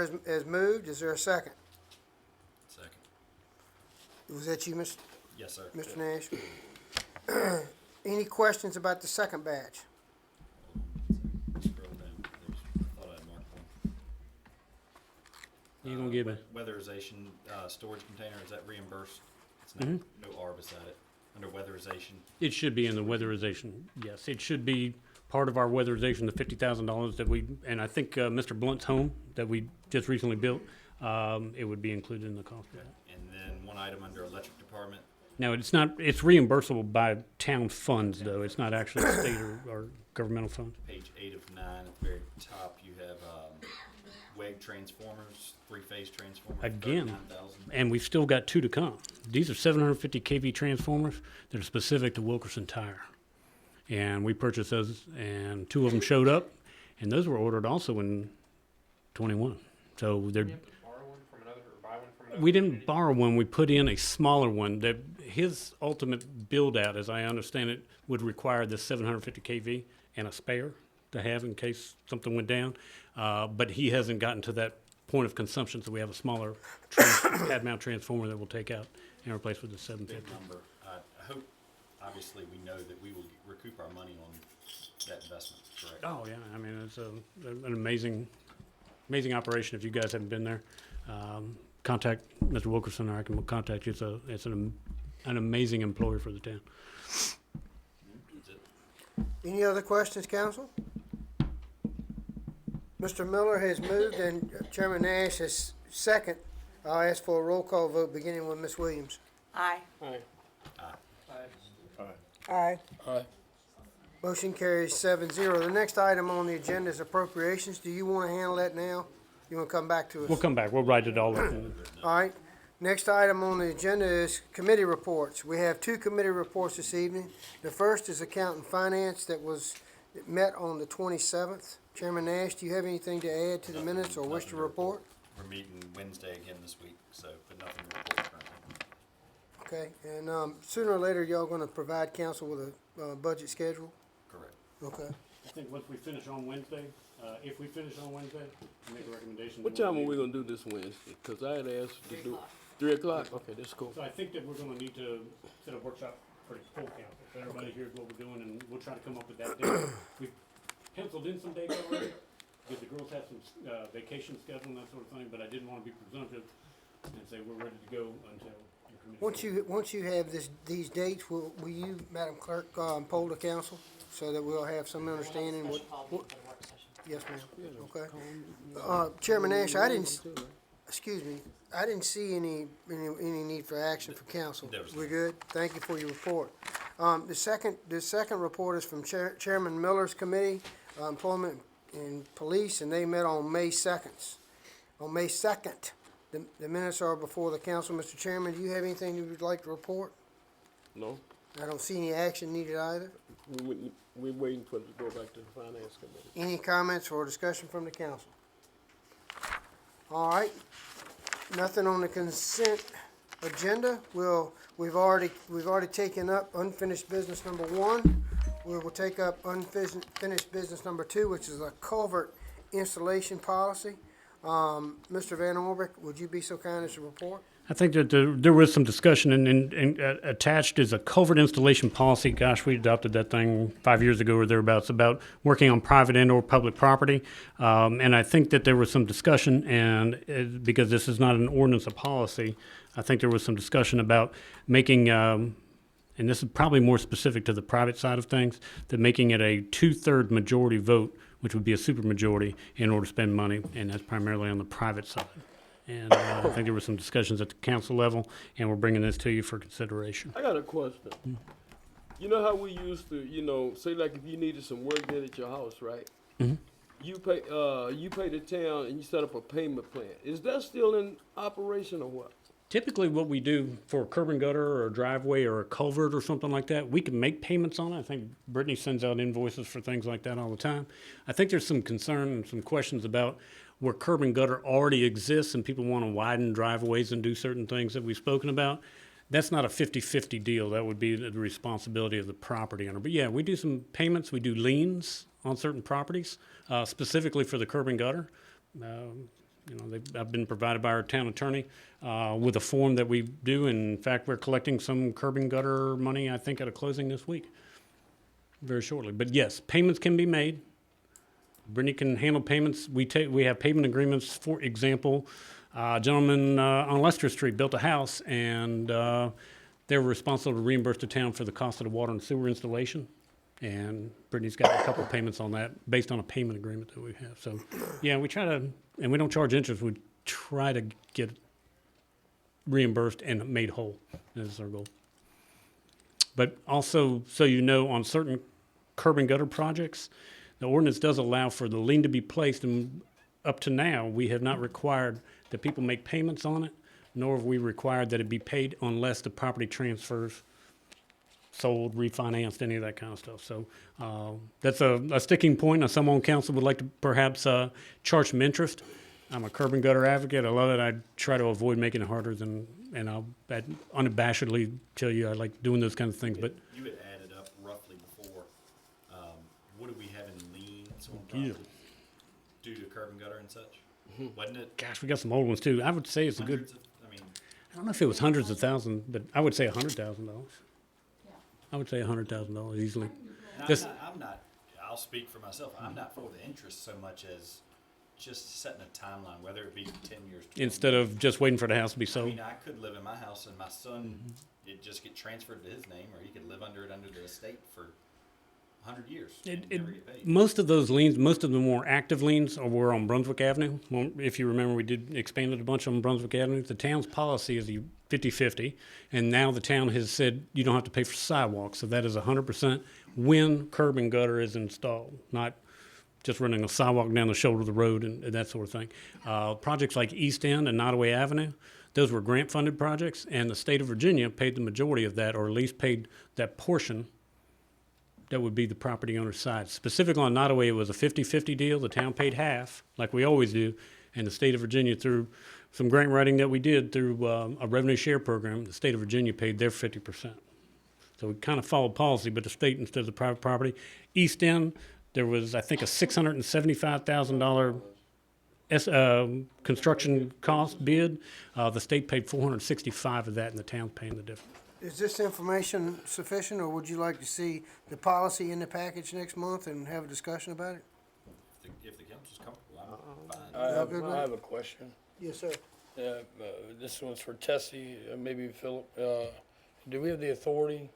has moved. Is there a second? Second. Was that you, Mr. Yes, sir. Mr. Nash? Any questions about the second batch? Scroll down. I thought I had marked one. You gonna give it? Weatherization, storage container, is that reimbursed? It's not, no R beside it, under weatherization. It should be in the weatherization, yes. It should be part of our weatherization, the $50,000 that we, and I think Mr. Blunt's home that we just recently built, it would be included in the cost of that. And then one item under electric department, No, it's not, it's reimbursable by town funds, though. It's not actually state or governmental funds. page 8 of 9, at the very top, you have, WEG transformers, three-phase transformers. Again. 39,000. And we've still got two to come. These are 750 kV transformers that are specific to Wilkerson Tire. And we purchased those, and two of them showed up, and those were ordered also in 21. So they're, You have to borrow one from another or buy one from another? we didn't community? borrow one, we put in a smaller one that his ultimate build out, as I understand it, would require this 750 kV and a spare to have in case something went down. But he hasn't gotten to that point of consumption, so we have a smaller pad mount transformer that we'll take out and replace with the Big 750. number. I hope, obviously, we know that we will recoup our money on that investment, correct? Oh, yeah, I mean, it's an amazing operation if you guys haven't been there. Contact Mr. Wilkerson, or I can contact you. It's an amazing employer for the town. That's it. Any other questions, council? Mr. Miller has moved and Chairman Nash has second. I'll ask for a roll call vote beginning with Ms. Williams. Aye. Aye. Aye. Motion carries 7-0. The next item on the agenda is appropriations. Do you want to handle that now? You want to come back to us? We'll come back. We'll write it all up. All right. Next item on the agenda is committee reports. We have two committee reports this evening. The first is Account and Finance that met on the 27th. Chairman Nash, do you have anything to add to the minutes or wish to report? We're meeting Wednesday again this week, so, but nothing to report currently. Okay, and sooner or later, y'all gonna provide council with a budget schedule? Correct. Okay. I think once we finish on Wednesday, if we finish on Wednesday, make a recommendation. What time are we gonna do this Wednesday? Cause I had asked to do 3 o'clock. Okay, that's cool. So I think that we're gonna need to set a workshop for the full council, so everybody hears what we're doing, and we'll try to come up with that date. We've penciled in some dates already, because the girls have some vacation schedule and that sort of thing, but I didn't wanna be presumptive and say we're ready to go until your committee. Once you have these dates, will you, Madam Clerk, poll the council so that we'll have some understanding what? Yes, ma'am. Okay. Chairman Nash, excuse me, I didn't see any need for action for council. There was We're good? Thank you for your report. The second report is from Chairman Miller's committee, Employment and Police, and they met on May 2nd. On May 2nd. The minutes are before the council. Mr. Chairman, do you have anything you would like to report? No, I don't see any action needed either. we're waiting for it to go back to the finance committee. Any comments or discussion from the council? All right, nothing on the consent agenda. We've already taken up unfinished business number 1. We will take up unfinished business number 2, which is a culvert installation policy. Mr. Van Orbeck, would you be so kind as to report? I think that there was some discussion, and attached is a culvert installation policy. Gosh, we adopted that thing 5 years ago or thereabouts, about working on private and or public property. And I think that there was some discussion, and because this is not an ordinance, a policy, I think there was some discussion about making, and this is probably more specific to the private side of things, that making it a 2/3 majority vote, which would be a supermajority, in order to spend money, and that's primarily on the private side. And I think there were some discussions at the council level, and we're bringing this to you for consideration. I got a question. You know how we used to, say like if you needed some work done at your house, right? Mhm. You pay the town and you set up a payment plan. Is that still in operation or what? Typically, what we do for a curb and gutter or a driveway or a culvert or something like that, we can make payments on it. I think Brittany sends out invoices for things like that all the time. I think there's some concern and some questions about where curb and gutter already exists and people want to widen driveways and do certain things that we've spoken about. That's not a 50-50 deal. That would be the responsibility of the property owner. But yeah, we do some payments. We do liens on certain properties, specifically for the curb and gutter. I've been provided by our town attorney with a form that we do. And in fact, we're collecting some curb and gutter money, I think, at a closing this week, very shortly. But yes, payments can be made. Brittany can handle payments. We have payment agreements. For example, a gentleman on Lester Street built a house, and they were responsible to reimburse the town for the cost of the water and sewer installation. And Brittany's got a couple of payments on that based on a payment agreement that we have. So, yeah, we try to, and we don't charge interest. We try to get reimbursed and made whole. That's our goal. But also, so you know, on certain curb and gutter projects, the ordinance does allow for the lien to be placed, and up to now, we have not required that people make payments on it, nor have we required that it be paid unless the property transfers, sold, refinanced, any of that kind of stuff. So that's a sticking point. Now, some on council would like to perhaps charge some interest. I'm a curb and gutter advocate. I love it. I try to avoid making it harder than, and I'll unabashedly tell you I like doing those kinds of things. But You had added up roughly before, what do we have in liens on Yeah. property due to curb and gutter and such? Wasn't it gosh, we got some old ones too. I would say it's a good. hundreds of, I mean, I don't know if it was hundreds of thousands, but I would say $100,000. I would say $100,000 easily. and This- I'm not, I'll speak for myself, I'm not for the interest so much as just setting a timeline, whether it be 10 years. 20 Instead years. of just waiting for the house to be I sold. mean, I could live in my house and my son, it just get transferred to his name, or he could live under the estate for 100 years and never get paid. Most of those liens, most of the more active liens were on Brunswick Avenue. Well, if you remember, we did expanded a bunch on Brunswick Avenue. The town's policy is 50-50, and now the town has said you don't have to pay for sidewalks. So that is 100% when curb and gutter is installed, not just running a sidewalk down the shoulder of the road and that sort of thing. Projects like East End and Nottoway Avenue, those were grant-funded projects, and the state of Virginia paid the majority of that, or at least paid that portion that would be the property owner's side. Specifically on Nottoway, it was a 50-50 deal. The town paid half, like we always do, and the state of Virginia, through some grant writing that we did through a revenue share program, the state of Virginia paid their 50%. So we kind of followed policy, but the state instead of the private property. East End, there was, I think, a $675,000 construction cost bid. The state paid $465 of that, and the town's paying the difference. Is this information sufficient, or would you like to see the policy in the package next month and have a discussion about it? If the council's comfortable, I'm fine. I have a question. Yes, sir. This one's for Tessie, maybe Philip. Do we have the authority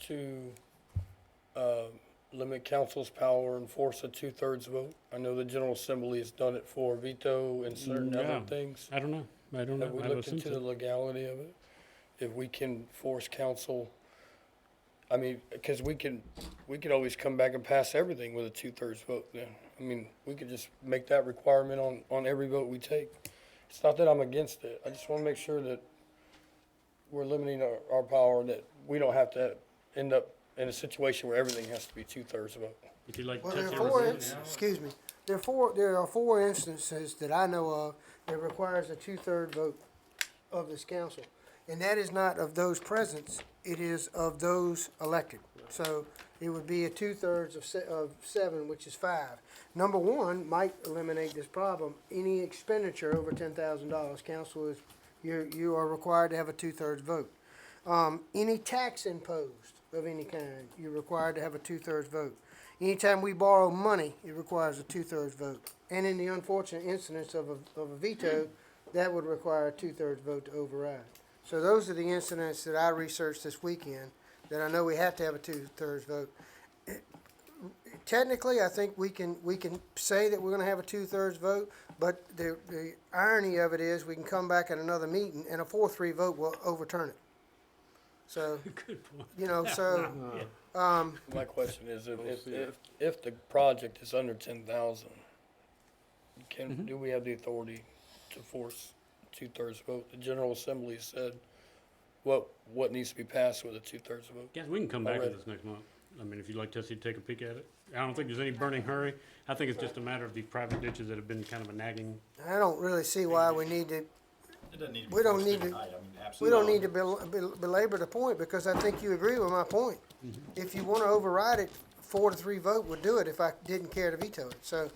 to limit council's power and force a 2/3 vote? I know the General Assembly has done it for veto and certain Yeah. other things. I don't know. Have we I looked assume into so. the legality of it? If we can force council, I mean, because we could always come back and pass everything with a 2/3 vote then. I mean, we could just make that requirement on every vote we take. It's not that I'm against it. I just want to make sure that we're limiting our power, that we don't have to end up in a situation where everything has to be 2/3 vote. If you like, Well, touch there are everything. four, excuse me, there are four instances that I know of that requires a 2/3 vote of this council. And that is not of those present, it is of those elected. So it would be a 2/3 of seven, which is 5. Number one might eliminate this problem. Any expenditure over $10,000, council is, you are required to have a 2/3 vote. Any tax imposed of any kind, you're required to have a 2/3 vote. Anytime we borrow money, it requires a 2/3 vote. And in the unfortunate instance of a veto, that would require a 2/3 vote to override. So those are the incidents that I researched this weekend, that I know we have to have a 2/3 vote. Technically, I think we can say that we're gonna have a 2/3 vote, but the irony of it is, we can come back at another meeting and a 4-3 vote will overturn it. So, you know, so, My question is, if the project is under 10,000, do we have the authority to force 2/3 vote? The General Assembly said what needs to be passed with a 2/3 vote. Yes, we can come back to Already. this next month. I mean, if you'd like Tessie to take a peek at it. I don't think there's any burning hurry. I think it's just a matter of these private ditches that have been kind of a nagging. I don't really see why we need to, It doesn't need to be we don't forced need to- tonight. I mean, we absolutely. don't need to belabor the point, because I think you agree with my point. If you wanna override it, 4-3 vote would do it if I didn't care to veto it. So,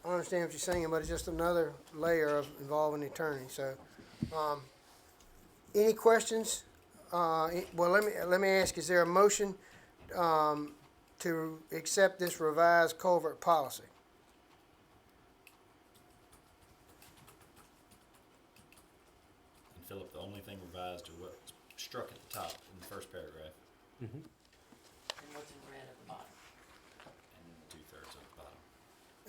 I understand what you're saying, but it's just another layer of involving the attorney, so. Any questions? Well, let me ask, is there a motion, to accept this revised culvert policy? And Philip, the only thing revised are what struck at the top in the first paragraph And what's in red at the bottom. and then the 2/3 at the bottom.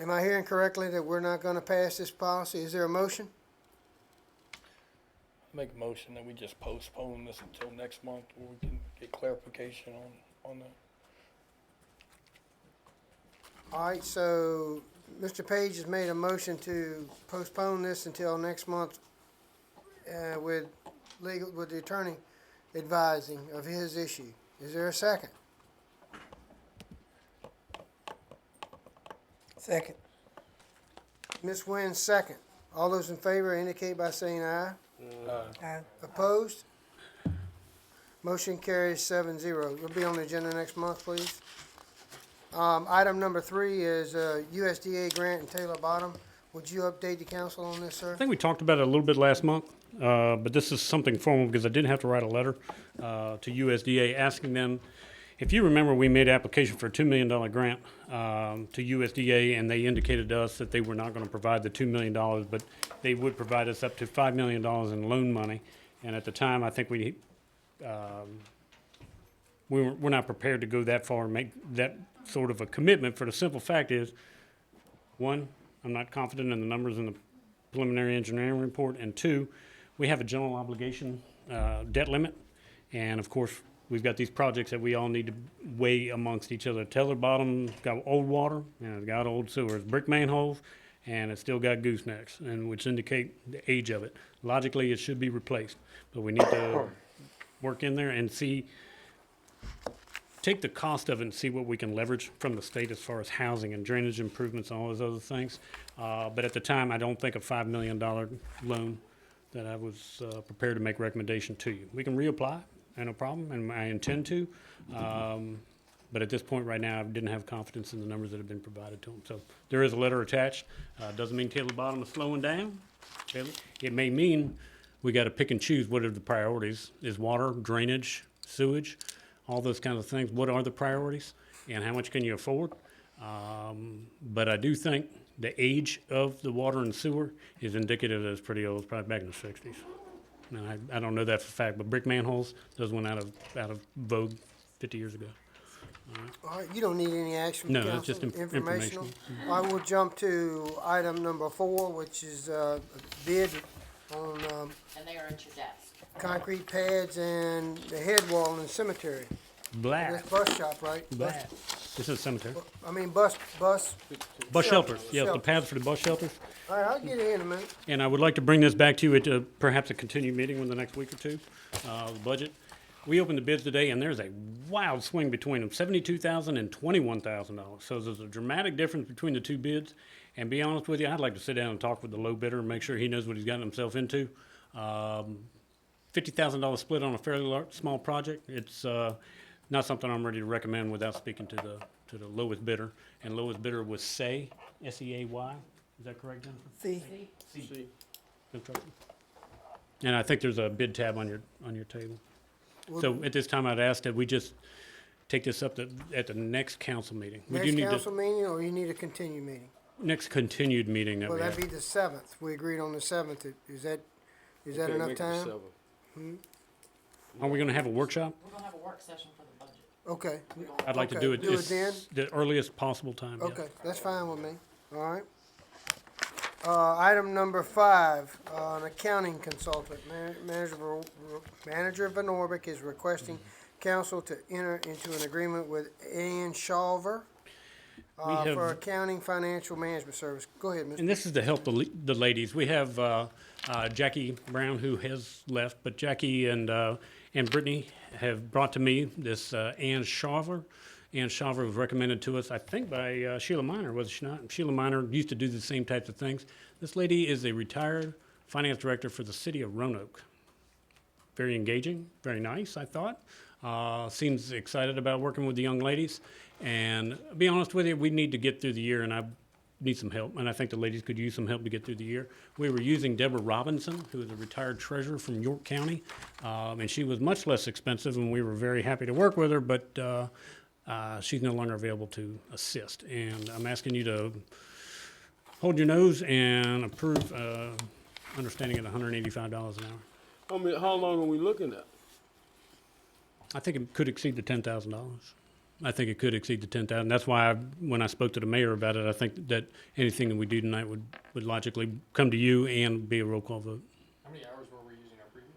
Am I hearing correctly that we're not gonna pass this policy? Is there a motion? Make a motion that we just postpone this until next month, where we can get clarification on that. All right, so Mr. Page has made a motion to postpone this until next month, with the attorney advising of his issue. Is there a second? Second. Ms. Nguyen, second. All those in favor indicate by saying aye. Aye. Opposed? Motion carries 7-0. It'll be on the agenda next month, please. Item number 3 is USDA grant and Taylor Bottom. Would you update the council on this, sir? I think we talked about it a little bit last month, but this is something formal because I did have to write a letter to USDA asking them, if you remember, we made application for a $2 million grant to USDA, and they indicated to us that they were not going to provide the $2 million, but they would provide us up to $5 million in loan money. And at the time, I think we're not prepared to go that far and make that sort of a commitment, for the simple fact is, one, I'm not confident in the numbers in the preliminary engineering report, and two, we have a general obligation debt limit, and of course, we've got these projects that we all need to weigh amongst each other. Taylor Bottom's got old water, and it's got old sewers, brick manholes, and it's still got goosenecks, and which indicate the age of it. Logically, it should be replaced, but we need to work in there and see, take the cost of it and see what we can leverage from the state as far as housing and drainage improvements and all those other things. But at the time, I don't think a $5 million loan that I was prepared to make recommendation to you. We can reapply, no problem, and I intend to. But at this point right now, I didn't have confidence in the numbers that have been provided to them. So there is a letter attached. Doesn't mean Taylor Bottom is slowing down. It may mean we got to pick and choose what are the priorities. Is water, drainage, sewage, all those kinds of things. What are the priorities and how much can you afford? But I do think the age of the water and sewer is indicative that it's pretty old, it's probably back in the 60s. Now, I don't know that for a fact, but brick manholes, those went out of vogue 50 years ago. All right, you don't need any action from No, council. that's just Informational. informational. I will jump to item number 4, which is bid on And they are at your desk. concrete pads and the head wall in the cemetery. Black, That's bus shop, right? black. This is a cemetery. I mean, bus. Bus Shelters, shelters, yes, the shelters. paths for the bus shelters. All right, I'll get it in a minute. And I would like to bring this back to you at perhaps a continued meeting within the next week or two, the budget. We opened the bids today, and there's a wild swing between them, $72,000 and $21,000. So there's a dramatic difference between the two bids. And be honest with you, I'd like to sit down and talk with the low bidder and make sure he knows what he's gotten himself into. $50,000 split on a fairly small project. It's not something I'm ready to recommend without speaking to the lowest bidder. And lowest bidder was SEAY, S-E-A-Y. Is that correct, Jennifer? See, Construction. And I think there's a bid tab on your table. So at this time, I'd ask that we just take this up at the next council meeting. We do Next need council meeting, or you need a continued meeting? next continued meeting that Well, we that'd have. be the 7th. We agreed on the 7th. Is that enough time? Are we gonna have a workshop? We're gonna have a work session for the budget. Okay, I'd like to Okay, do it do it then? the earliest possible time, yeah. okay, that's fine with me. All right. Item number 5, an accounting consultant. Manager Van Orbeck is requesting council to enter into an agreement with Ann Shawver have- for accounting financial management service. Go ahead, Mr. And this is to help the ladies. We have Jackie Brown, who has left, but Jackie and Brittany have brought to me this Ann Shawver. Ann Shawver was recommended to us, I think, by Sheila Miner, was she not? Sheila Miner used to do the same types of things. This lady is a retired finance director for the city of Roanoke. Very engaging, very nice, I thought. Seems excited about working with the young ladies. And to be honest with you, we need to get through the year, and I need some help, and I think the ladies could use some help to get through the year. We were using Deborah Robinson, who is a retired treasurer from York County, and she was much less expensive, and we were very happy to work with her, but she's no longer available to assist. And I'm asking you to hold your nose and approve understanding at $185 an hour. How long are we looking at? I think it could exceed the $10,000. I think it could exceed the 10,000. That's why when I spoke to the mayor about it, I think that anything that we do tonight would logically come to you and be a roll call vote. How many hours were we using our previous?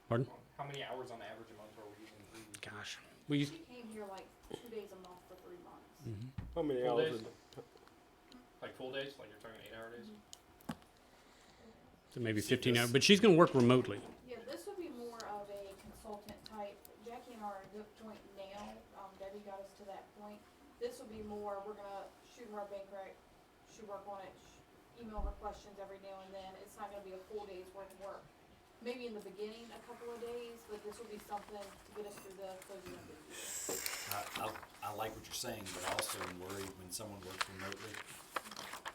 Pardon? How many hours on average a month were we using the previous? Gosh, we used, She came here like 2 days a month for 3 months. How many Full hours? days? Like full days, like you're talking 8-hour days? so maybe See, 15 this- hours, but she's gonna work remotely. Yeah, this would be more of a consultant type. Jackie and I are at a good point now. Debbie got us to that point. This would be more, we're gonna shoot her a bank rec, she work on it, email her questions every now and then. It's not gonna be a full day's worth of work. Maybe in the beginning, a couple of days, but this will be something to get us through the closing of the year. I like what you're saying, but I also am worried when someone works remotely,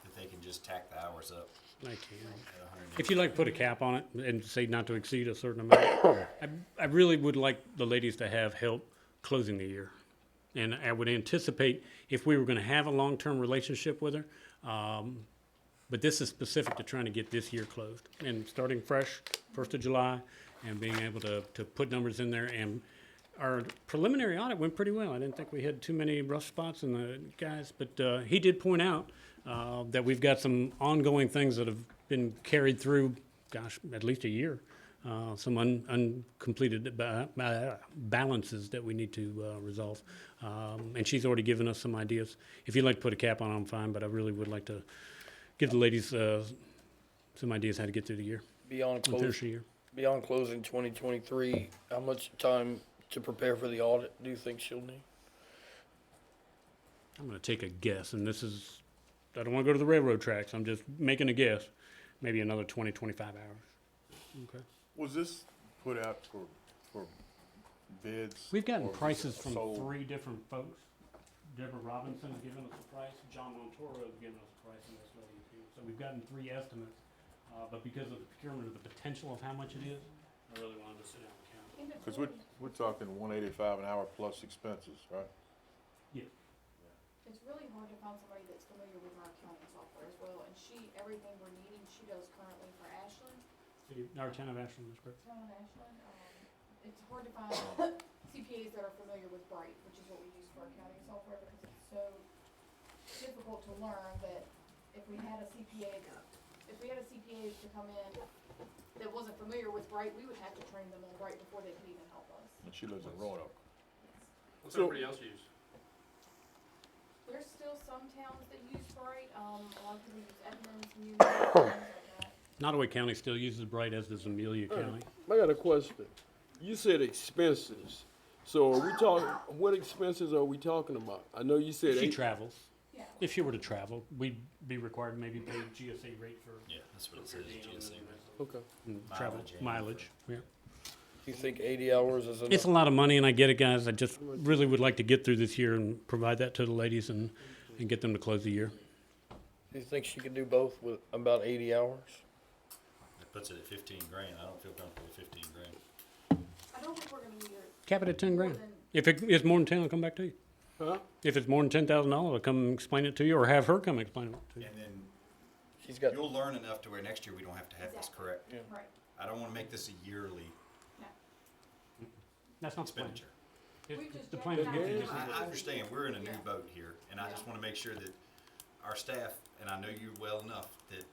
that they can just tack the hours up I can. at 100. If you'd like to put a cap on it and say not to exceed a certain amount, I really would like the ladies to have help closing the year. And I would anticipate if we were gonna have a long-term relationship with her, but this is specific to trying to get this year closed. And starting fresh, 1st of July, and being able to put numbers in there. And our preliminary audit went pretty well. I didn't think we had too many rough spots in the guys, but he did point out that we've got some ongoing things that have been carried through, gosh, at least a year. Some uncompleted balances that we need to resolve. And she's already given us some ideas. If you'd like to put a cap on it, I'm fine, but I really would like to give the ladies some ideas how to get through the year, Beyond and finish close, the year. beyond closing 2023, how much time to prepare for the audit do you think she'll need? I'm gonna take a guess, and this is, I don't wanna go to the railroad tracks, I'm just making a guess. Maybe another 20, 25 hours. Okay. Was this put out for bids? We've gotten or was it prices from sold? 3 different folks. Deborah Robinson's given us a price, John Montoro's given us a price, and this lady too. So we've gotten 3 estimates, but because of the procurement of the potential of how much it is, I really wanted to sit down and count it. And it's Cause really- we're talking 185 an hour plus expenses, right? It's really hard to find somebody that's familiar with our accounting software as well, and everything we're needing, she does currently for Ashland. Our town of Ashland is correct. Town of Ashland, it's hard to find CPAs that are familiar with Bright, which is what we use for accounting software, because it's so difficult to learn that if we had a CPA to come in that wasn't familiar with Bright, we would have to train them on Bright before they could even help us. And she lives in Roanoke. What's So- everybody else use? There's still some towns that use Bright, a lot of people use Edmonds, Union, things like that. Nottaway County still uses Bright, as does Amelia County. I got a question. You said expenses. So are we talking, what expenses are we talking about? I know you said If she eight. travels, Yeah. if she were to travel, we'd be required to maybe pay GSA rate for Yeah, that's what it says, GSA. Okay. travel Mileage and mileage. Yeah. You think 80 hours is enough? It's a lot of money, and I get it, guys. I just really would like to get through this year and provide that to the ladies and get them to close the year. Do you think she could do both with about 80 hours? It puts it at 15 grand. I don't feel comfortable with 15 grand. I don't think we're gonna need it Cap it at 10 more grand. than, If it's more than 10, I'll come back to you. Huh? If it's more than $10,000, I'll come explain it to you, or have her come explain it to you. And then She's got, you'll learn enough to where next year we don't have to have this Exactly. correct. right, I don't wanna make this a yearly no. That's not the plan. expenditure. We just The plan is to get through this I, year. I understand, we're in a new Yeah. boat here, and I just Yeah. wanna make sure that our staff, and I know you well enough, that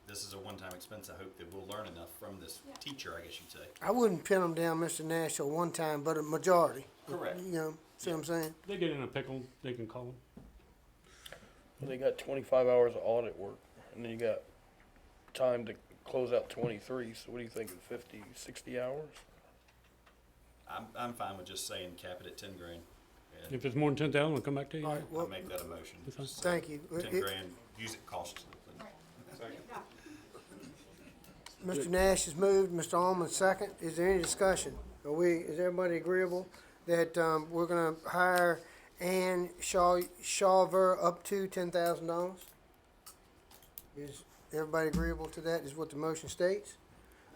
this is a one-time expense. I hope that we'll learn enough from this Yeah. teacher, I guess you'd say. I wouldn't pin them down, Mr. Nash, at one time, but a majority. Correct. You know, see what I'm saying? They get in a pickle, they can call them. they got 25 hours of audit work, and then you got time to close out 23, so what do you think, 50, 60 hours? I'm fine with just saying cap it at 10 grand. And If it's more than 10,000, I'll come back to you. All right, I'll well, make that a motion. That's fine. thank you. 10 grand, use it cautiously. Second. Mr. Nash has moved, Mr. Almond second. Is there any discussion? Is everybody agreeable that, we're gonna hire and Shawver up to $10,000. Is everybody agreeable to that, is what the motion states?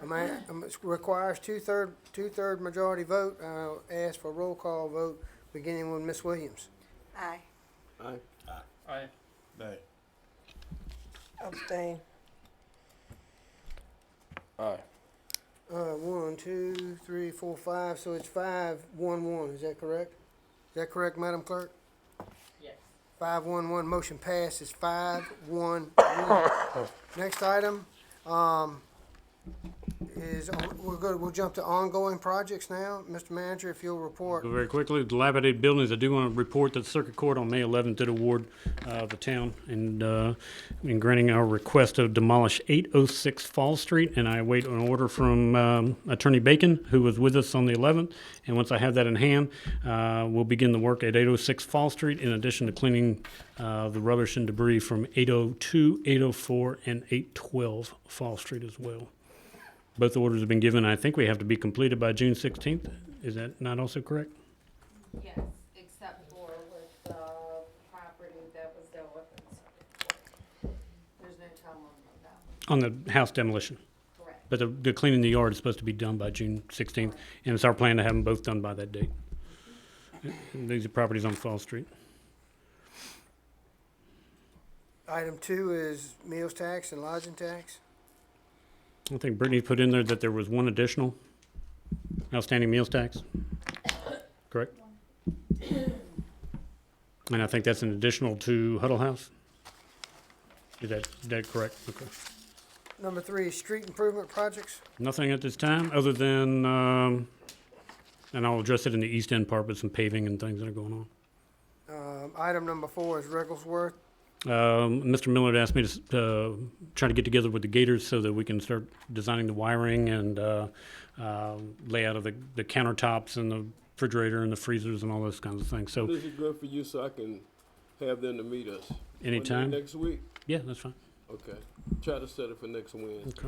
It requires two-third majority vote. I'll ask for a roll call vote, beginning with Ms. Williams. Aye. Aye. Aye. Nay. Abstain. Aye. 1, 2, 3, 4, 5, so it's 5-1-1, is that correct? Is that correct, Madam Clerk? Yes. 5-1-1, motion passes 5-1-1. Next item, we'll jump to ongoing projects now. Mr. Manager, if you'll report. Very quickly, dilapidated buildings, I do want to report that Circuit Court on May 11th did award the town in granting our request to demolish 806 Fall Street, and I await an order from Attorney Bacon, who was with us on the 11th, and once I have that in hand, we'll begin the work at 806 Fall Street, in addition to cleaning the rubbish and debris from 802, 804, and 812 Fall Street as well. Both orders have been given. I think we have to be completed by June 16th. Is that not also correct? Yes, except for with the property that was dealt with in Circuit Court. There's no time limit on that one. On the house demolition. Correct. But the cleaning the yard is supposed to be done by June 16th, and it's our plan to have them both done by that date. And these are properties on Fall Street. Item 2 is meals tax and lodging tax. I think Brittany put in there that there was one additional outstanding meals tax. Correct? And I think that's an additional to Huddle House? Is that correct? Okay. Number 3 is street improvement projects. Nothing at this time, other than, and I'll address it in the East End part, but some paving and things that are going on. Item number 4 is Rigglesworth. Mr. Millard asked me to try to get together with the Gators so that we can start designing the wiring and layout of the countertops and the refrigerator and the freezers and all those kinds of things. So This is good for you, so I can have them to meet us. anytime. Next week? Yeah, that's fine. Okay. Try to set it for next Wednesday. Okay.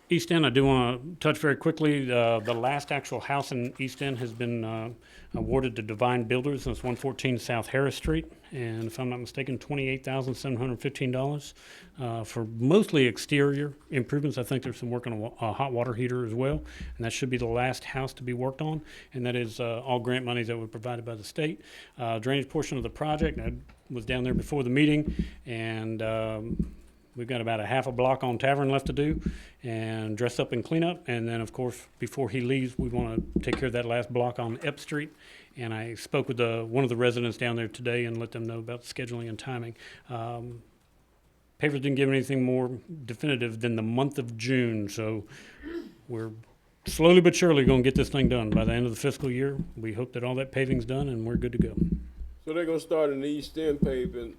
East End, I do want to touch very quickly. The last actual house in East End has been awarded to Divine Builders, and it's 114 South Harris Street. And if I'm not mistaken, $28,715 for mostly exterior improvements. I think there's some work on a hot water heater as well, and that should be the last house to be worked on. And that is all grant monies that were provided by the state. Drainage portion of the project, I was down there before the meeting, and we've got about a half a block on Tavern left to do and dress up and clean up. And then, of course, before he leaves, we want to take care of that last block on Ep Street. And I spoke with one of the residents down there today and let them know about scheduling and timing. Pavers didn't give anything more definitive than the month of June. So we're slowly but surely going to get this thing done by the end of the fiscal year. We hope that all that paving's done and we're good to go. So they're gonna start in the East End paving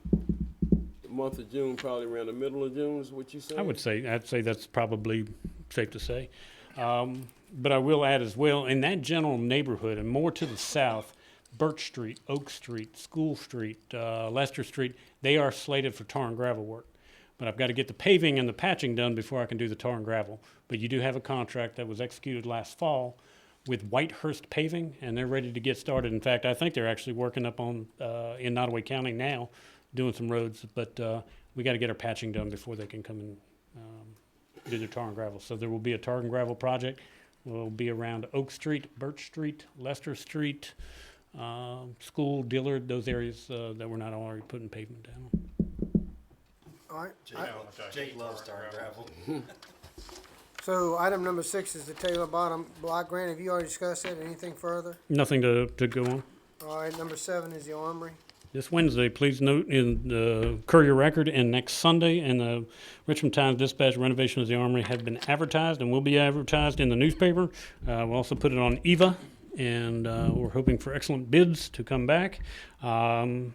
the month of June, probably around the middle of June, is what you saying? I'd say that's probably safe to say. But I will add as well, in that general neighborhood and more to the south, Birch Street, Oak Street, School Street, Lester Street, they are slated for tar and gravel work. But I've got to get the paving and the patching done before I can do the tar and gravel. But you do have a contract that was executed last fall with Whitehurst Paving, and they're ready to get started. In fact, I think they're actually working up on, in Nottaway County now, doing some roads, but we got to get our patching done before they can come and do their tar and gravel. So there will be a tar and gravel project. Will be around Oak Street, Birch Street, Lester Street, School, Dillard, those areas that we're not already putting pavement down on. All right. Jake loves tar and gravel. So item number 6 is the Taylor Bottom Block Grant. Have you already discussed that? Anything further? Nothing to go on. All right, number 7 is the Armory. This Wednesday, please note in the Courier Record and next Sunday in the Richmond Times-Dispatch, renovation of the Armory have been advertised and will be advertised in the newspaper. We'll also put it on EVA, and we're hoping for excellent bids to come back. We're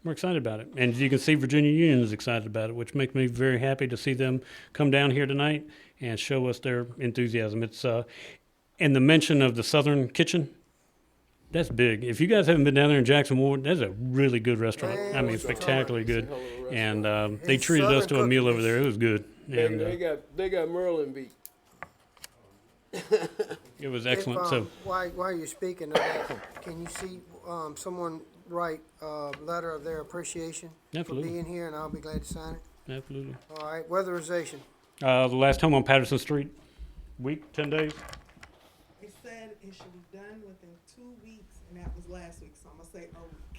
excited about it. And as you can see, Virginia Union is excited about it, which makes me very happy to see them come down here tonight and show us their enthusiasm. It's and the mention of the Southern Kitchen. That's big. If you guys haven't been down there in Jackson Ward, that's a really good restaurant. Man, I mean, what's spectacularly good. Hell of a restaurant. And they It's treated us to a Southern meal over cookies. there. It was good. And They got Merlin beat. it was If, excellent. So while you're speaking of that, can you see someone write a letter of their appreciation for Absolutely. being here, and I'll be glad to sign it. Absolutely. All right, weatherization. The last home on Patterson Street, week, 10 days. They said it should be done within 2 weeks, and that was last week, so I'm gonna say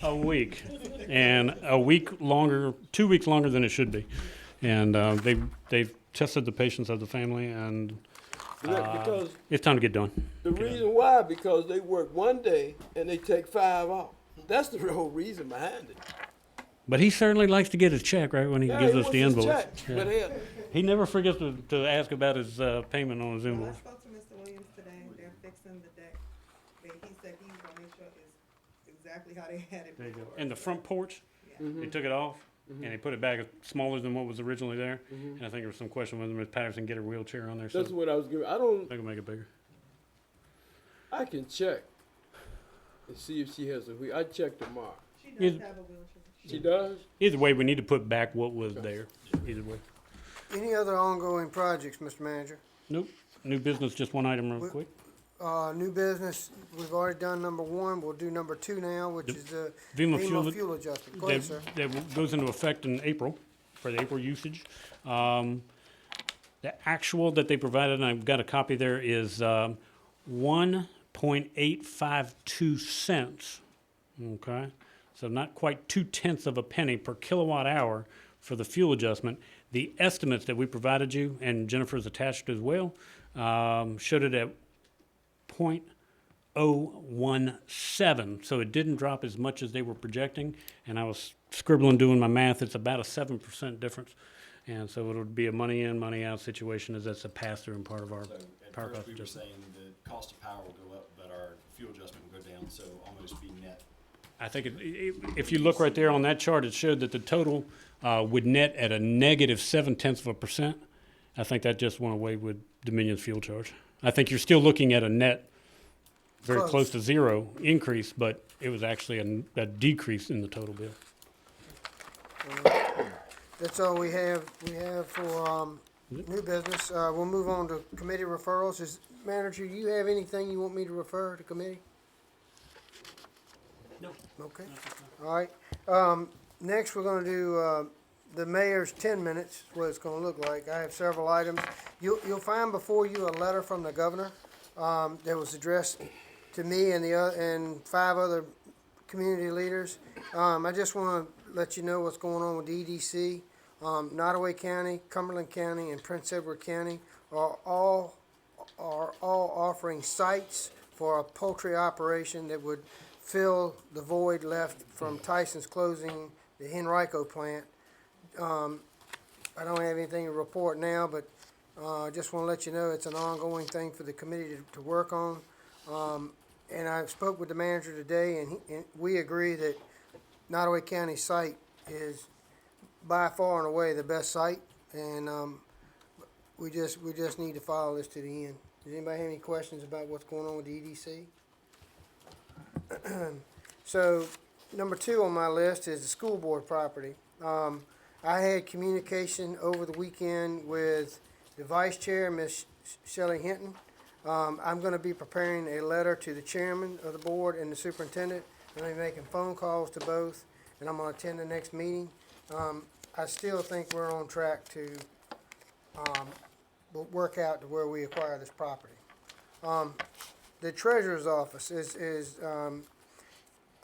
a week. A week, and a week longer, 2 weeks longer than it should be. And they've tested the patience of the family, and Because it's time to get done. the reason why, because they work one day and they take 5 off. That's the real reason behind it. But he certainly likes to get his check, right, when he Yeah, gives he us the wants his invoice. check, Yeah. But hey, He never forgets to ask about his payment on his Well, I invoice. spoke to Mr. Williams today, they're fixing the deck. He said he's gonna make sure it's exactly how they had it There you go. before. And the front porch, Yeah. they took it off, and they put it back smaller than what was originally there. And I think there was some question whether Ms. Patterson get her wheelchair on there, so that's what I was giving. I don't. they can make it bigger. I can check and see if she has a wheel. I check tomorrow. She Is- does have a wheelchair. She does. Either way, we need to put back what was there. Either way. Any other ongoing projects, Mr. Manager? Nope. New business, just one item real We- quick. New business, we've already done number 1, we'll do number 2 now, which is the FEMA FEMA fuel, fuel adjustment. Go ahead, sir. that goes into effect in April, for the April usage. The actual that they provided, and I've got a copy there, is 1.852 cents. Okay? So not quite 2/10 of a penny per kilowatt hour for the fuel adjustment. The estimates that we provided you, and Jennifer's attached as well, showed it at 0.017. So it didn't drop as much as they were projecting. And I was scribbling, doing my math. It's about a 7% difference. And so it would be a money in, money out situation, as that's a pass-through and part of our So power at cost first we were adjustment. saying the cost of power will go up, but our fuel adjustment will go down, so almost be net. I think if you look right there on that chart, it showed that the total would net at a negative 0.7%. I think that just went away with Dominion's fuel charge. I think you're still looking at a net very Close. close to zero increase, but it was actually a decrease in the total bill. That's all we have for new business. We'll move on to committee referrals. Manager, you have anything you want me to refer to committee? No. Okay, all right. Next, we're gonna do the mayor's 10 minutes, what it's gonna look like. I have several items. You'll find before you a letter from the governor that was addressed to me and 5 other community leaders. I just wanna let you know what's going on with the EDC. Nottaway County, Cumberland County, and Prince Edward County are all offering sites for a poultry operation that would fill the void left from Tyson's closing the Henrico plant. I don't have anything to report now, but just want to let you know it's an ongoing thing for the committee to work on. And I spoke with the manager today, and we agree that Nottaway County site is by far and away the best site, and we just need to follow this to the end. Does anybody have any questions about what's going on with the EDC? So, number 2 on my list is the school board property. I had communication over the weekend with the vice chair, Ms. Shelley Hinton. I'm gonna be preparing a letter to the chairman of the board and the superintendent. I'm gonna be making phone calls to both, and I'm gonna attend the next meeting. I still think we're on track to, work out to where we acquire this property. The treasurer's office is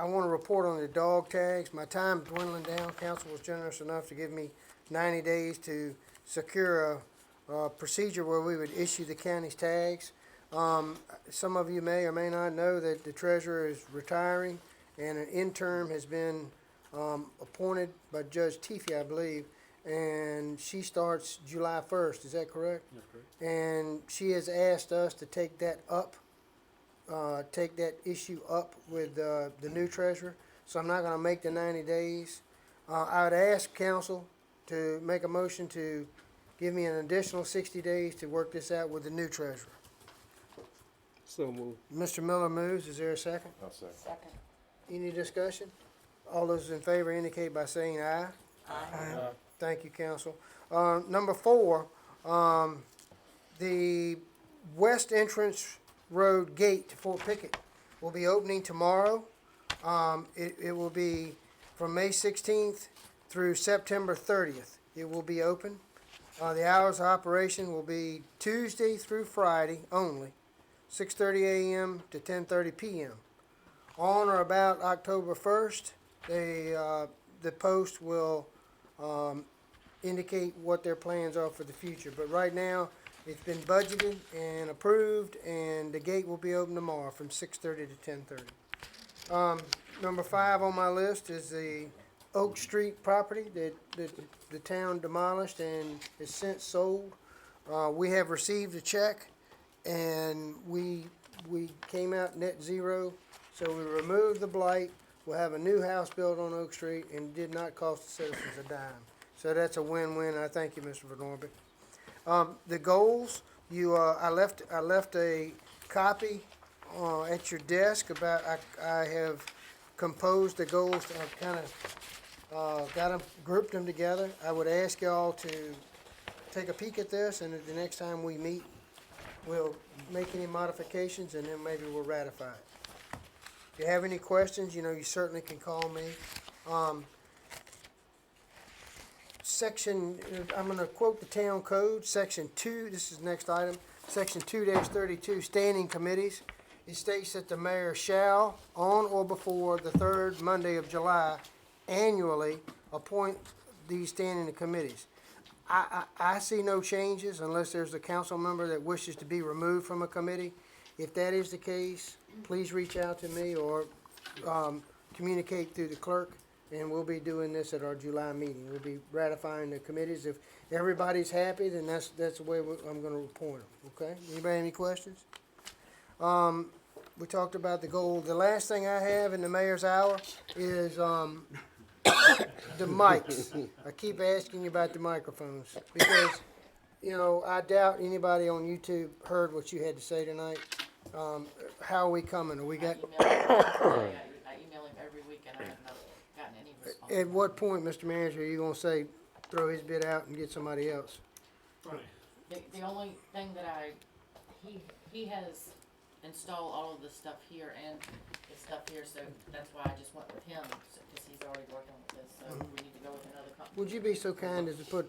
I want to report on the dog tags. My time's dwindling down. Council was generous enough to give me 90 days to secure a procedure where we would issue the county's tags. Some of you may or may not know that the treasurer is retiring, and an interim has been appointed by Judge Teefy, I believe, and she starts July 1st. Is that correct? That's correct. And she has asked us to take that issue up with the new treasurer. So I'm not gonna make the 90 days. I would ask council to make a motion to give me an additional 60 days to work this out with the new treasurer. So move. Mr. Miller moves. Is there a second? I'll say. Second. Any discussion? All those in favor indicate by saying aye. Aye. Thank you, council. Number 4, the west entrance road gate to Fort Pickett will be opening tomorrow. It will be from May 16th through September 30th. It will be open. The hours of operation will be Tuesday through Friday only, 6:30 a.m. to 10:30 p.m. On or about October 1st, the post will indicate what their plans are for the future. But right now, it's been budgeted and approved, and the gate will be open tomorrow from 6:30 to 10:30. Number 5 on my list is the Oak Street property that the town demolished and is since sold. We have received a check, and we came out net zero, so we removed the blight. We'll have a new house built on Oak Street and did not cost the citizens a dime. So that's a win-win, and I thank you, Mr. Vernorby. The goals, I left a copy at your desk about, I have composed the goals. I've kind of got them, grouped them together. I would ask y'all to take a peek at this, and at the next time we meet, we'll make any modifications, and then maybe we'll ratify it. If you have any questions, you certainly can call me. I'm gonna quote the town code, section 2, this is the next item, section 2-32, standing committees. It states that the mayor shall, on or before the third Monday of July, annually appoint these standing committees. I see no changes unless there's a council member that wishes to be removed from a committee. If that is the case, please reach out to me or communicate through the clerk, and we'll be doing this at our July meeting. We'll be ratifying the committees. If everybody's happy, then that's the way I'm gonna appoint them, okay? Anybody have any questions? We talked about the goal. The last thing I have in the mayor's hour is the mics. I keep asking you about the microphones because, I doubt anybody on YouTube heard what you had to say tonight. How are we coming? Are we got? I email him every week and I have not gotten any response. At what point, Mr. Manager, are you gonna say, throw his bid out and get somebody else? The only thing that he has installed all of the stuff here and the stuff here, so that's why I just went with him, because he's already working with this, so we need to go with another company. Would you be so kind as to put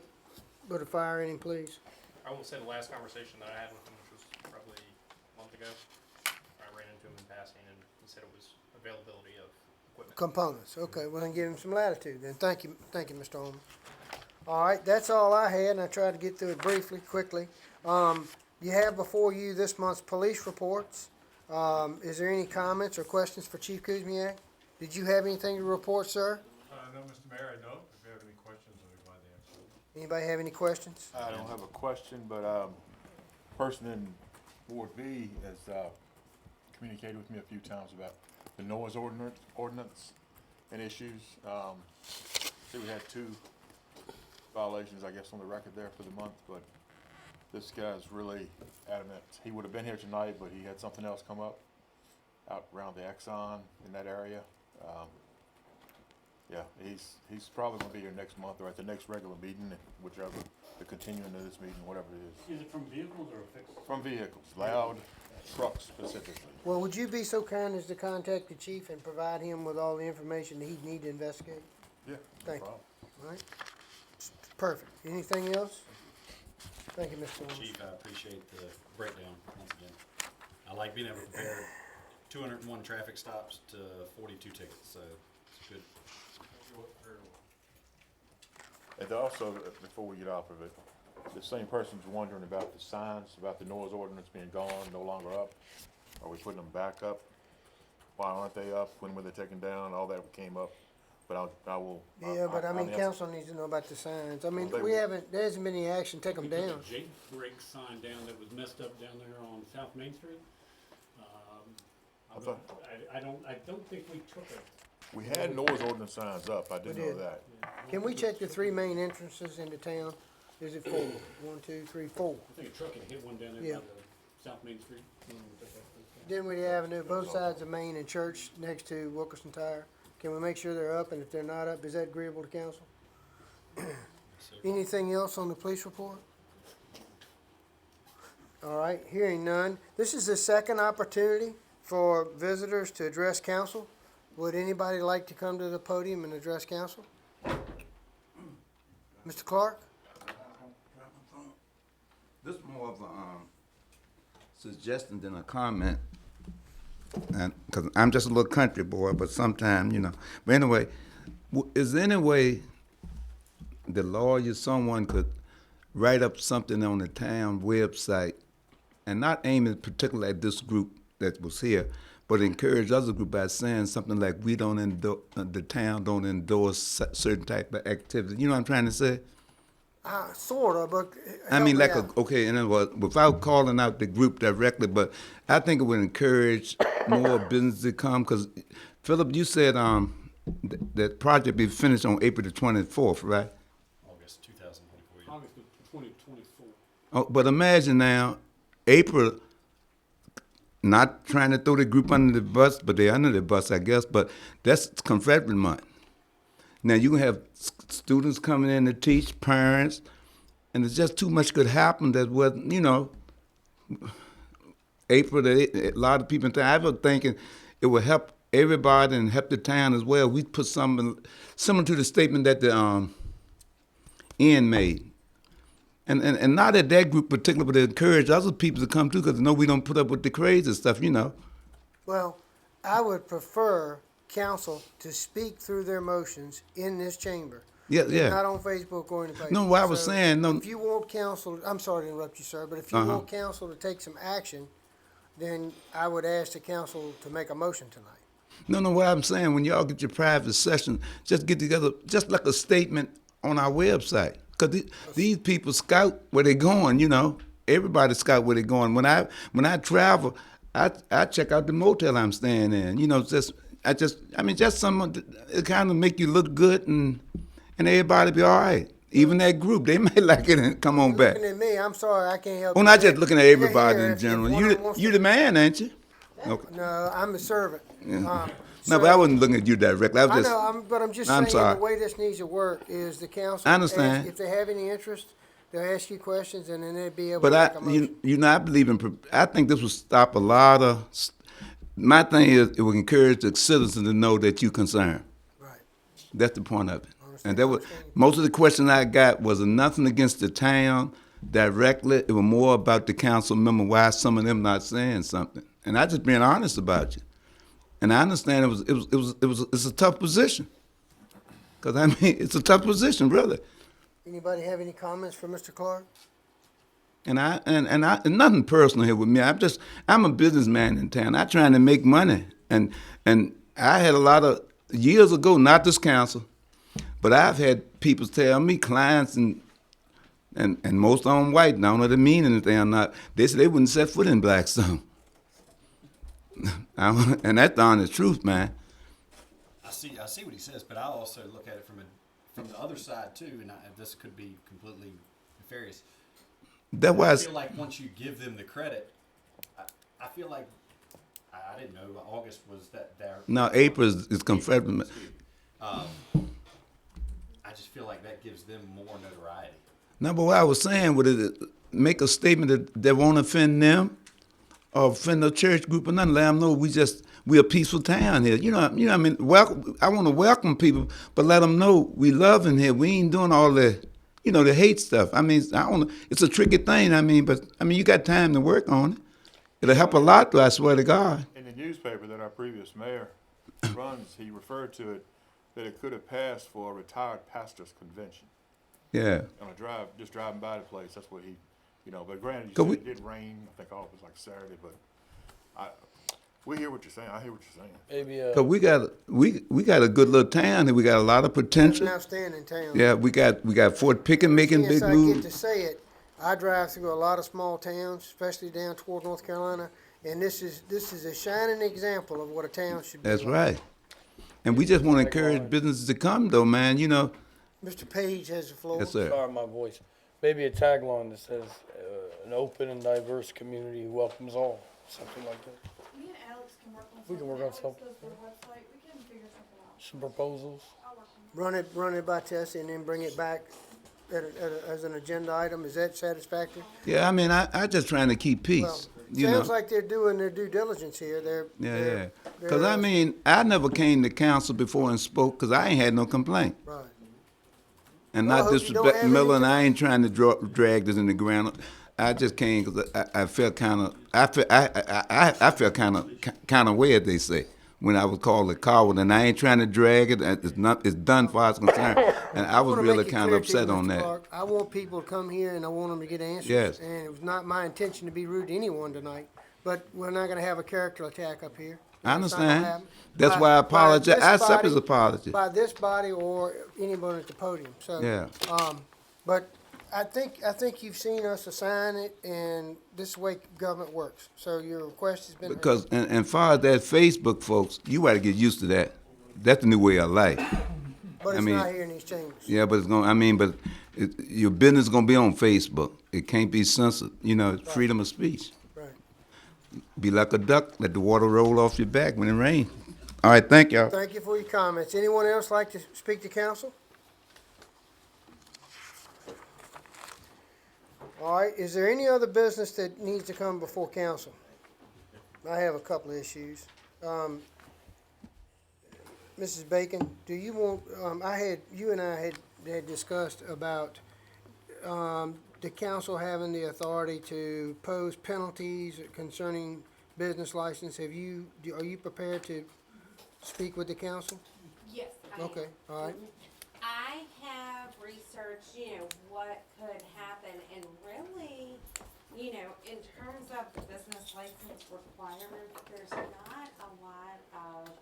a fire in him, please? I will say the last conversation that I had with him, which was probably a month ago, I ran into him in passing and he said it was availability of equipment. Components, okay, well then give him some latitude then. Thank you, Mr. Holman. All right, that's all I had, and I tried to get through it briefly, quickly. You have before you this month's police reports. Is there any comments or questions for Chief Kuzmiak? Did you have anything to report, sir? No, Mr. Mayor, I don't. If you have any questions, I'll be glad to answer them. Anybody have any questions? I don't have a question, but, person in Ward B has, communicated with me a few times about the noise ordinance and issues. See, we had 2 violations, I guess, on the record there for the month, but this guy's really adamant. He would have been here tonight, but he had something else come up out around the Exxon in that area. Yeah, he's probably gonna be here next month or at the next regular meeting, whichever, the continuing of this meeting, whatever it is. Is it from vehicles or fixed? From vehicles, loud trucks specifically. Well, would you be so kind as to contact the chief and provide him with all the information that he'd need to investigate? Yeah, no Thank you. problem. All right? Perfect. Anything else? Thank you, Mr. Holmes. Chief, I appreciate the breakdown once again. I like being able to compare 201 traffic stops to 42 tickets, so it's good. And also, before we get off of it, the same person's wondering about the signs, about the noise ordinance being gone, no longer up. Are we putting them back up? Why aren't they up? When were they taken down? All that came up. But I will. Yeah, but I I'll mean, answer- council needs to know about the signs. I mean, Well, they we will. haven't, there hasn't been any action, take them We took down. a Jake Briggs sign down that was messed up down there on South Main Street. I thought- I don't think we took it. We had noise ordinance signs up. I did We know did. that. Can we check the 3 main entrances into town? Is it 4? 1, 2, 3, 4. I think a truck had hit one down there Yeah. by the South Main Street. Dinwiddie Avenue, both sides of Main and Church, next to Wilkerson Tire. Can we make sure they're up, and if they're not up, is that agreeable to council? Anything else on the police report? All right, hearing none. This is the second opportunity for visitors to address council. Would anybody like to come to the podium and address council? Mr. Clark? This is more of a suggestion than a comment, and because I'm just a little country boy, but sometimes, you know. But anyway, is there any way the lawyer, someone could write up something on the town website, and not aim it particularly at this group that was here, but encourage other group by saying something like, we don't endorse, the town don't endorse certain type of activity. You know what I'm trying to say? Sorta, but. I mean, help like me out. okay, and then without calling out the group directly, but I think it would encourage more business to come. Because Philip, you said that project be finished on April the 24th, right? August 2024. Yeah. August of 2024. Oh, but imagine now, April. Not trying to throw the group under the bus, but they're under the bus, I guess. But that's Confederate month. Now you can have students coming in to teach, parents, and there's just too much could happen that was, you know, April. A lot of people in town. I was thinking it would help everybody and help the town as well. We put something similar to the statement that the Ian made. And not at that group particular, but to encourage other people to come too, because they know we don't put up with the crazy stuff, you know. Well, I would prefer council to speak through their motions in this chamber. Yeah, yeah. Not on Facebook or in the paper. No, what I was So, saying, no. If you want council, I'm sorry to interrupt you, sir, but if you want council to take some action, then I would ask the council to make a motion tonight. No, what I'm saying, when y'all get your private session, just get together, just like a statement on our website. Because these people scout where they're going, you know. Everybody scout where they're going. When I travel, I check out the motel I'm staying in. You know, just someone it kind of make you look good and everybody be all right. Even that group, they may like it and come on back. Looking at me, I'm sorry, I can't help Well, you. not just looking at everybody Here, in if general. one of them wants You to- the man, ain't you? Okay. No, I'm a servant. No, but I wasn't looking at you directly. I was I just. know, but I'm just I'm saying sorry. the way this needs to work is the council. I understand. If they have any interest, they'll ask you questions and then they'll be able But to make a motion. I believe I think this would stop a lot of. My thing is, it would encourage the citizens to know that you're concerned. Right. That's the point of it. Understand, And that was understand. most of the questions I got was nothing against the town directly. It was more about the council member, why some of them not saying something. And I just being honest about you. And I understand it's a tough position. Because I mean, it's a tough position, really. Anybody have any comments for Mr. Clark? And nothing personal here with me. I'm a businessman in town. I'm trying to make money. And I had a lot of years ago, not this council, but I've had people tell me, clients and most of them white, and I don't know if they mean anything or not. They said they wouldn't set foot in Blackstone. And that's the honest truth, man. I see what he says, but I also look at it from the other side too, and this could be completely nefarious. That's why I feel like once you give them the credit, I feel like I didn't know August was that there. no, April is Confederate. I just feel like that gives them more notoriety. No, but what I was saying, would it make a statement that won't offend them or offend the church group or nothing? Let them know we're a peaceful town here. You know what I mean? I want to welcome people, but let them know we love in here. We ain't doing all the hate stuff. I mean, it's a tricky thing. But you got time to work on it. It'll help a lot, though, I swear to God. In the newspaper that our previous mayor runs, he referred to it that it could have passed for a retired pastor's convention. Yeah. On a just driving by the place, that's what he, but granted, Could you we- said it did rain, I think all it was like Saturday, but we hear what you're saying, I hear what you're saying. Maybe, Cause we got a good little town here. We got a lot of It's potential. an outstanding town. Yeah, we got Fort Pickett making big Yes, I get moves. to say it. I drive through a lot of small towns, especially down toward North Carolina, and this is a shining example of what a town should be. That's like. right. And we just want to encourage businesses to come, though, man. Mr. Page has the floor. Yes, sir. sorry, my voice. Maybe a tagline that says, an open and diverse community who welcomes all, something like that. Me and Alex can work on We can something. work on Alex something. does their website. We can figure something out. Some proposals. I'll work on it. Run it by Tessie and then bring it back as an agenda item. Is that satisfactory? Yeah, I just trying to keep peace. you know. Sounds like they're doing their due diligence here. Yeah. Because, I mean, I never came to council before and spoke because I ain't had no complaint. Right. And Well, I not hope you don't have disrespecting any Miller, and I ain't trying to drag this in the ground. I just came because I felt kind of, I felt kind of weird, they say, when I was called a coward, and I ain't trying to drag it. It's done for us concerned, and I was wanna really make it kind clear of to you, upset on Mr. that. Clark, I want people to come here and I want them to get answers. Yes. And it was not my intention to be rude to anyone tonight, but we're not gonna have a character attack up here. I That's not gonna understand. happen. That's By- why I by apologize. this I accept his body- apology. By this body or anyone at the podium, so. Yeah. But I think you've seen us assign it, and this is the way government works. So your request has been heard. Because, and far as that Facebook, folks, you got to get used to that. That's the new way of life. But I it's mean, not here in these chambers. Yeah, but it's going. I mean, but your business is going to be on Facebook. It can't be censored. You know, it's freedom of speech. Right. Be like a duck. Let the water roll off your back when it rains. All right, thank y'all. Thank you for your comments. Anyone else like to speak to council? All right, is there any other business that needs to come before council? I have a couple of issues. Mrs. Bacon, do you want, you and I had discussed about, the council having the authority to pose penalties concerning business license. Are you prepared to speak with the council? Yes, I am. Okay, all right. I have researched, what could happen, and really, in terms of the business license requirements, there's not a lot of,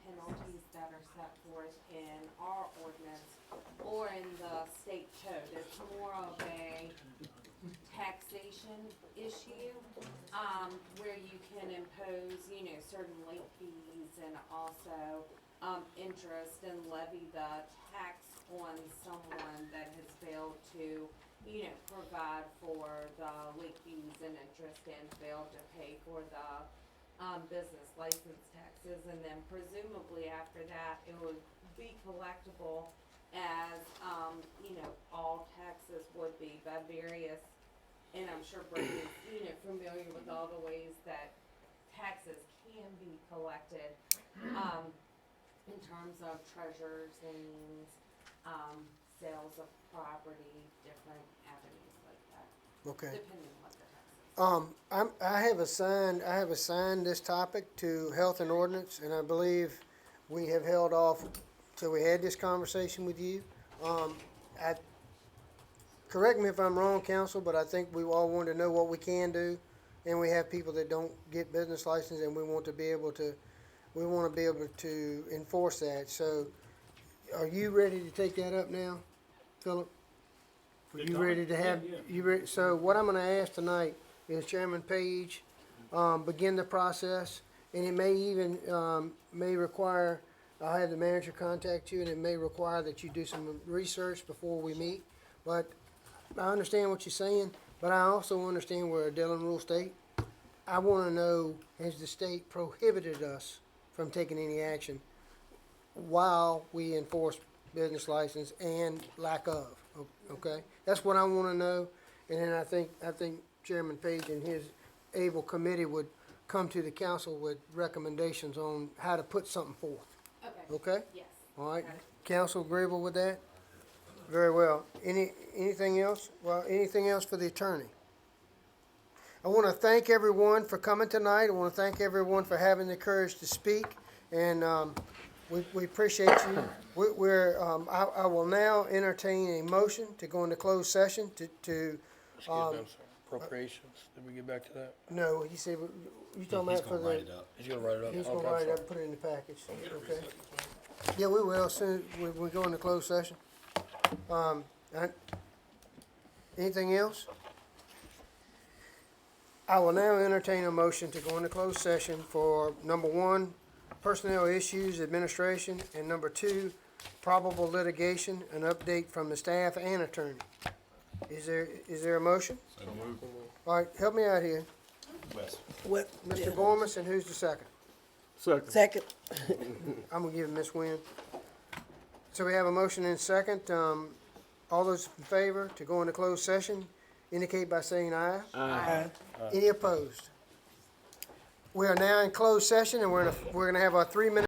penalties that are set forth in our ordinance or in the state code. It's more of a taxation issue, where you can impose, certain late fees and also, interest and levy the tax on someone that has failed to, provide for the late fees and interest and failed to pay for the, business license taxes. And then presumably after that, it would be collectible as, all taxes would be by various, and I'm sure Brady's, familiar with all the ways that taxes can be collected, in terms of treasurer's liens, sales of property, different avenues like that, Okay. depending on what the tax is. I have assigned this topic to Health and Ordinance, and I believe we have held off till we had this conversation with you. Correct me if I'm wrong, council, but I think we all want to know what we can do, and we have people that don't get business license, and we want to be able to enforce that. So, are you ready to take that up now, Philip? Are you ready to have, so what I'm gonna ask tonight is Chairman Page, begin the process, and it may even, may require, I'll have the manager contact you, and it may require that you do some research before we meet. But I understand what you're saying, but I also understand we're a Dillon Rule state. I wanna know, has the state prohibited us from taking any action while we enforce business license and lack of, okay? That's what I wanna know, and then I think Chairman Page and his able committee would come to the council with recommendations on how to put something forth, okay? Yes. All right, council agreeable with that? Very well. Anything else? Well, anything else for the attorney? I want to thank everyone for coming tonight. I want to thank everyone for having the courage to speak, and we appreciate you. I will now entertain a motion to go into closed session to Appropriations, did we get back to that? no, he said, you talking He's about for gonna write the, it up. He's gonna write it up. he's Okay, gonna I'm write it sorry. up and put it in the package, okay? Yeah, we will, soon, we go into closed session. Anything else? I will now entertain a motion to go into closed session for number one, personnel issues, administration, and number two, probable litigation, an update from the staff and attorney. Is there a motion? All right, help me out here. Wes. Mr. Gormas, and who's the second? Second. I'm gonna give it Ms. Nguyen. So we have a motion and second. All those in favor to go into closed session, indicate by saying aye. Aye. Any opposed? We are now in closed session, and we're gonna have our 3-minute